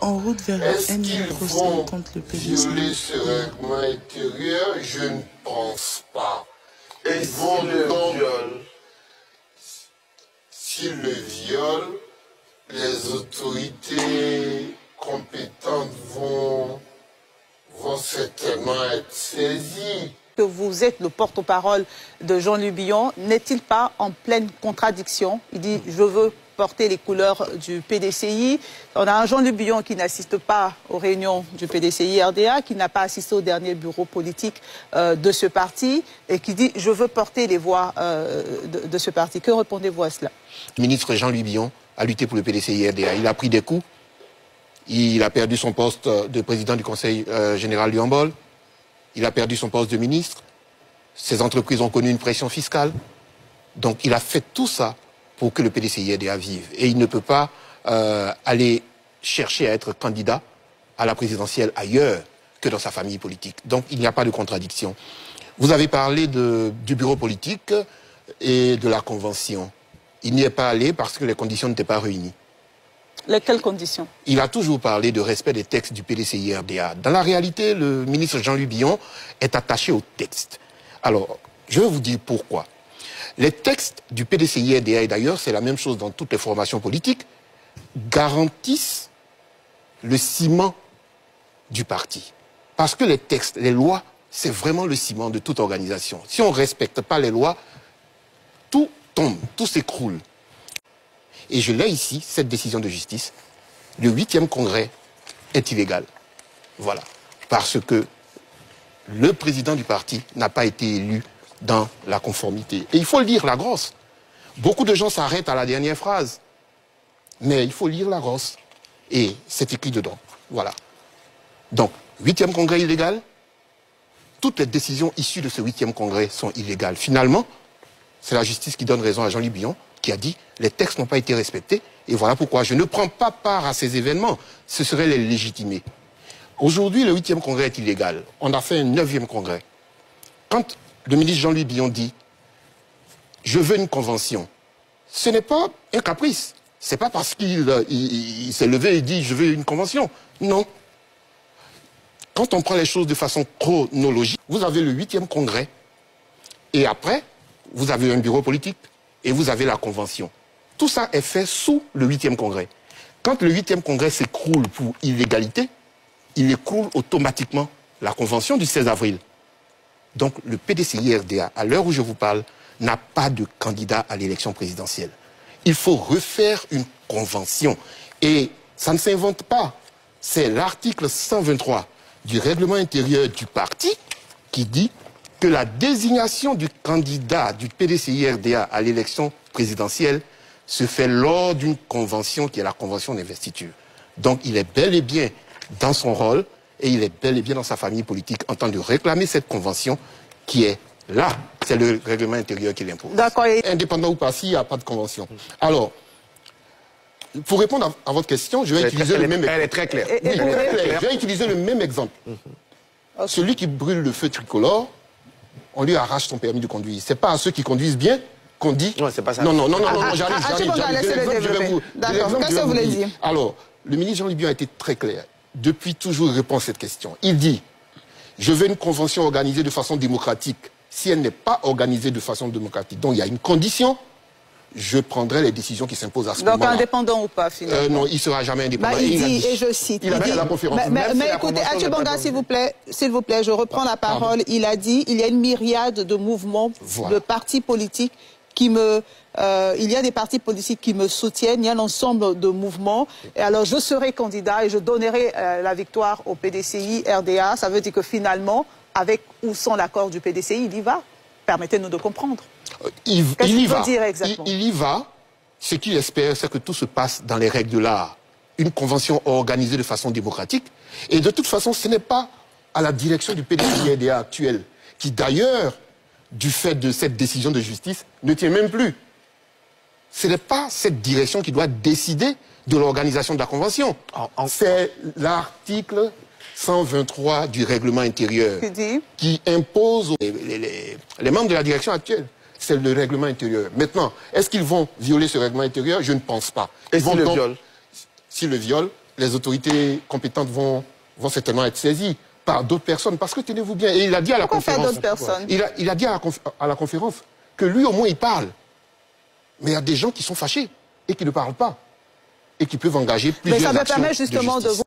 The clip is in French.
En route vers Est-ce un qu'ils procès vont contre le PDC. violer ce règlement intérieur? Je ne pense pas. Ils vont donc, s'ils le violent, les autorités compétentes vont certainement être saisies. Que vous êtes le porte-parole de Jean-Louis Billon, n'est-il pas en pleine contradiction? Il dit « je veux porter les couleurs du PDCI ». On a un Jean-Louis Billon qui n'assiste pas aux réunions du PDCI-RDA, qui n'a pas assisté au dernier bureau politique de ce parti, et qui dit « je veux porter les voix de ce parti ». Que répondez-vous à cela? Le ministre Jean-Louis Billon a lutté pour le PDCI-RDA. Il a pris des coups. Il a perdu son poste de président du Conseil général du handball. Il a perdu son poste de ministre. Ses entreprises ont connu une pression fiscale. Donc il a fait tout ça pour que le PDCI-RDA vive. Et il ne peut pas aller chercher à être candidat à la présidentielle ailleurs que dans sa famille politique. Donc il n'y a pas de contradiction. Vous avez parlé du bureau politique et de la convention. Il n'y est pas allé parce que les conditions n'étaient pas réunies. Quelles conditions? Il a toujours parlé de respect des textes du PDCI-RDA. Dans la réalité, le ministre Jean-Louis Billon est attaché aux textes. Alors, je vais vous dire pourquoi. Les textes du PDCI-RDA, et d'ailleurs c'est la même chose dans toutes les formations politiques, garantissent le ciment du parti. Parce que les textes, les lois, c'est vraiment le ciment de toute organisation. Si on ne respecte pas les lois, tout tombe, tout s'écroule. Et je l'ai ici, cette décision de justice. Le 8e congrès est illégal. Voilà. Parce que le président du parti n'a pas été élu dans la conformité. Et il faut lire la grosse. Beaucoup de gens s'arrêtent à la dernière phrase. Mais il faut lire la grosse. Et c'est écrit dedans. Voilà. Donc, 8e congrès illégal. Toutes les décisions issues de ce 8e congrès sont illégales. Finalement, c'est la justice qui donne raison à Jean-Louis Billon, qui a dit les textes n'ont pas été respectés. Et voilà pourquoi je ne prends pas part à ces événements. Ce serait les légitimer. Aujourd'hui, le 8e congrès est illégal. On a fait un 9e congrès. Quand le ministre Jean-Louis Billon dit « je veux une convention », ce n'est pas un caprice. Ce n'est pas parce qu'il s'est levé et dit « je veux une convention ». Non. Quand on prend les choses de façon chronologique, vous avez le 8e congrès et après, vous avez un bureau politique et vous avez la convention. Tout ça est fait sous le 8e congrès. Quand le 8e congrès s'écroule pour illégalité, il écroule automatiquement la convention du 16 avril. Donc le PDCI-RDA, à l'heure où je vous parle, n'a pas de candidat à l'élection présidentielle. Il faut refaire une convention. Et ça ne s'invente pas. C'est l'article 123 du règlement intérieur du parti qui dit que la désignation du candidat du PDCI-RDA à l'élection présidentielle se fait lors d'une convention qui est la convention d'investiture. Donc il est bel et bien dans son rôle et il est bel et bien dans sa famille politique en train de réclamer cette convention qui est là. C'est le règlement intérieur qui l'impose. D'accord. Indépendant ou pas, s'il n'y a pas de convention. Alors, pour répondre à votre question, je vais utiliser le même exemple. Elle est très claire. Oui, elle est très claire. Je vais utiliser le même exemple. Celui qui brûle le feu tricolore, on lui arrache son permis de conduire. C'est pas à ceux qui conduisent bien qu'on dit... Non, c'est pas ça. Non, j'arrive. D'accord, qu'est-ce que vous voulez dire? Alors, le ministre Jean-Louis Billon a été très clair. Depuis toujours, il répond à cette question. Il dit, je veux une convention organisée de façon démocratique. Si elle n'est pas organisée de façon démocratique, donc il y a une condition, je prendrai les décisions qui s'imposent à ce moment-là. Donc indépendant ou pas, finalement? Non, il ne sera jamais indépendant. Il dit, et je cite, il a dit à la conférence. Mais écoutez, Achibanga, s'il vous plaît, je reprends la parole. Pardon. Il a dit, il y a une myriade de mouvements, de partis politiques qui me... il y a des partis politiques qui me soutiennent, il y a un ensemble de mouvements. Et alors, je serai candidat et je donnerai la victoire au PDCI, RDA. Ça veut dire que finalement, avec ou sans l'accord du PDCI, il y va. Permettez-nous de comprendre. Il y va. Dire exactement? Il y va. Ce qu'il espère, c'est que tout se passe dans les règles de l'art. Une convention organisée de façon démocratique. Et de toute façon, ce n'est pas à la direction du PDCI-RDA actuel, qui d'ailleurs, du fait de cette décision de justice, ne tient même plus. Ce n'est pas cette direction qui doit décider de l'organisation de la convention. C'est l'article 123 du règlement intérieur qui impose les membres de la direction actuelle. C'est le règlement intérieur. Maintenant, est-ce qu'ils vont violer ce règlement intérieur? Je ne pense pas. Et s'ils le violent? S'ils le violent, les autorités compétentes vont certainement être saisies par d'autres personnes. Parce que tenez-vous bien, et il a dit à la conférence... d'autres personnes? Il a dit à la conférence que lui, au moins, il parle. Mais il y a des gens qui sont fâchés et qui ne parlent pas. Et qui peuvent engager plusieurs actions de justice.